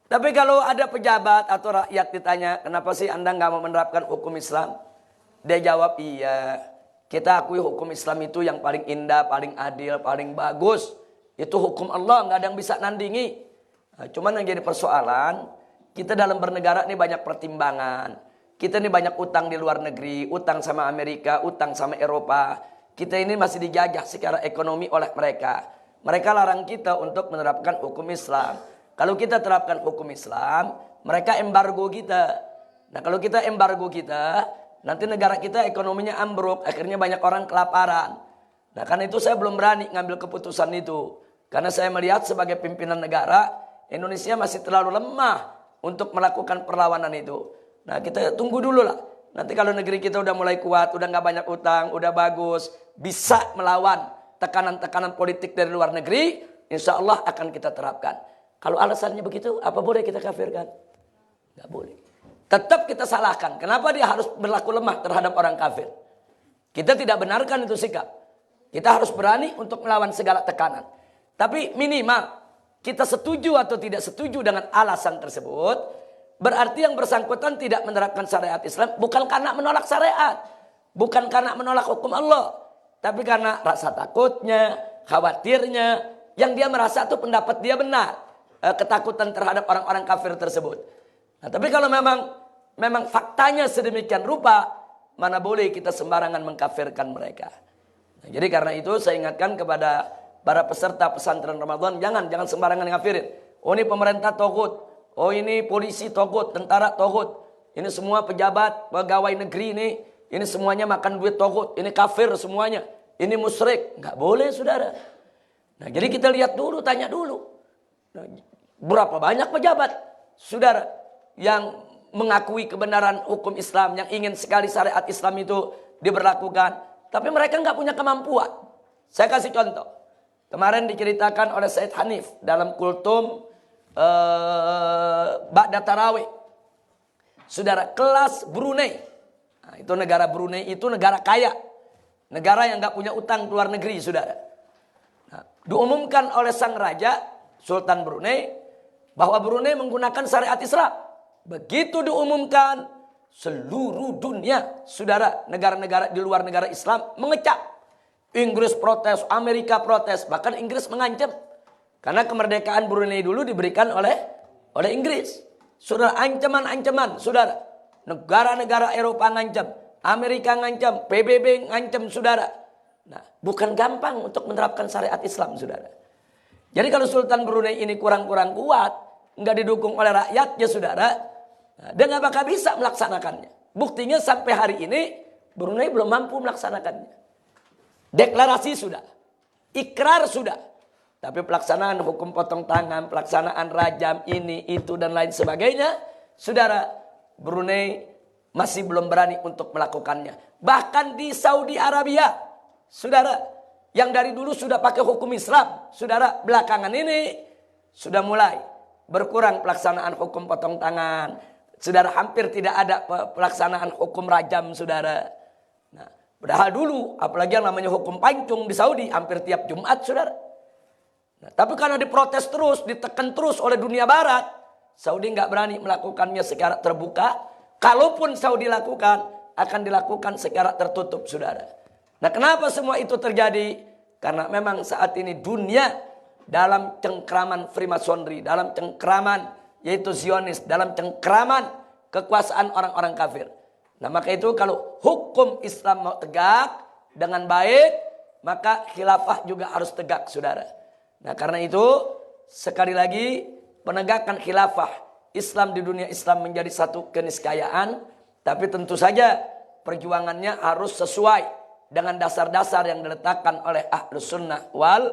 Tapi kalau ada pejabat atau rakyat ditanya, kenapa sih Anda nggak mau menerapkan hukum Islam? Dia jawab, iya, kita akui hukum Islam itu yang paling indah, paling adil, paling bagus. Itu hukum Allah, nggak ada yang bisa nandingi. Nah, cuman yang jadi persoalan, kita dalam bernegara ini banyak pertimbangan. Kita ini banyak utang di luar negeri, utang sama Amerika, utang sama Eropa. Kita ini masih dijajah secara ekonomi oleh mereka. Mereka larang kita untuk menerapkan hukum Islam. Kalau kita terapkan hukum Islam, mereka embargo kita. Nah, kalau kita embargo kita, nanti negara kita ekonominya ambruk, akhirnya banyak orang kelaparan. Nah, karena itu saya belum berani ngambil keputusan itu. Karena saya melihat sebagai pimpinan negara, Indonesia masih terlalu lemah untuk melakukan perlawanan itu. Nah, kita tunggu dulu lah. Nanti kalau negeri kita udah mulai kuat, udah nggak banyak utang, udah bagus, bisa melawan tekanan-tekanan politik dari luar negeri, insya Allah akan kita terapkan. Kalau alasannya begitu, apa boleh kita kafirkan? Nggak boleh. Tetap kita salahkan. Kenapa dia harus berlaku lemah terhadap orang kafir? Kita tidak benarkan itu sikap. Kita harus berani untuk melawan segala tekanan. Tapi minimal kita setuju atau tidak setuju dengan alasan tersebut, berarti yang bersangkutan tidak menerapkan syariat Islam bukan karena menolak syariat, bukan karena menolak hukum Allah, tapi karena rasa takutnya, khawatirnya, yang dia merasa itu pendapat dia benar. Ketakutan terhadap orang-orang kafir tersebut. Nah, tapi kalau memang faktanya sedemikian rupa, mana boleh kita sembarangan mengkafirkan mereka. Nah, jadi karena itu saya ingatkan kepada para peserta pesantren Ramadan, jangan sembarangan ngafirin. Oh, ini pemerintah togut, oh ini polisi togut, tentara togut, ini semua pejabat, pegawai negeri ini semuanya makan duit togut, ini kafir semuanya, ini musyrik. Nggak boleh, saudara. Nah, jadi kita lihat dulu, tanya dulu. Nah, berapa banyak pejabat, saudara, yang mengakui kebenaran hukum Islam, yang ingin sekali syariat Islam itu diberlakukan, tapi mereka nggak punya kemampuan. Saya kasih contoh. Kemarin diceritakan oleh Said Hanif dalam kultum Ba'da Tarawih. Saudara, kelas Brunei. Nah, itu negara Brunei itu negara kaya. Negara yang nggak punya utang ke luar negeri, saudara. Nah, diumumkan oleh sang raja Sultan Brunei bahwa Brunei menggunakan syariat Islam. Begitu diumumkan, seluruh dunia, saudara, negara-negara di luar negara Islam mengecap. Inggris protes, Amerika protes, bahkan Inggris mengancam. Karena kemerdekaan Brunei dulu diberikan oleh Inggris. Saudara, ancaman-ancaman, saudara. Negara-negara Eropa ngancam, Amerika ngancam, PBB ngancam, saudara. Nah, bukan gampang untuk menerapkan syariat Islam, saudara. Jadi kalau Sultan Brunei ini kurang-kurang kuat, nggak didukung oleh rakyatnya, saudara, nah, dia nggak bakal bisa melaksanakannya. Buktinya sampai hari ini Brunei belum mampu melaksanakannya. Deklarasi sudah, ikrar sudah, tapi pelaksanaan hukum potong tangan, pelaksanaan rajam ini, itu dan lain sebagainya, saudara, Brunei masih belum berani untuk melakukannya. Bahkan di Saudi Arabia, saudara, yang dari dulu sudah pakai hukum Islam, saudara, belakangan ini sudah mulai berkurang pelaksanaan hukum potong tangan. Saudara, hampir tidak ada pelaksanaan hukum rajam, saudara. Nah, padahal dulu, apalagi yang namanya hukum pancung di Saudi, hampir tiap Jumat, saudara. Nah, tapi karena diprotes terus, ditekan terus oleh dunia barat, Saudi nggak berani melakukannya secara terbuka. Kalaupun Saudi lakukan, akan dilakukan secara tertutup, saudara. Nah, kenapa semua itu terjadi? Karena memang saat ini dunia dalam cengkraman Freemasonry, dalam cengkraman yaitu Zionis, dalam cengkraman kekuasaan orang-orang kafir. Nah, maka itu kalau hukum Islam mau tegak dengan baik, maka khilafah juga harus tegak, saudara. Nah, karena itu sekali lagi penegakan khilafah Islam di dunia Islam menjadi satu keniscayaan, tapi tentu saja perjuangannya harus sesuai dengan dasar-dasar yang diletakkan oleh Ahlus Sunnah wal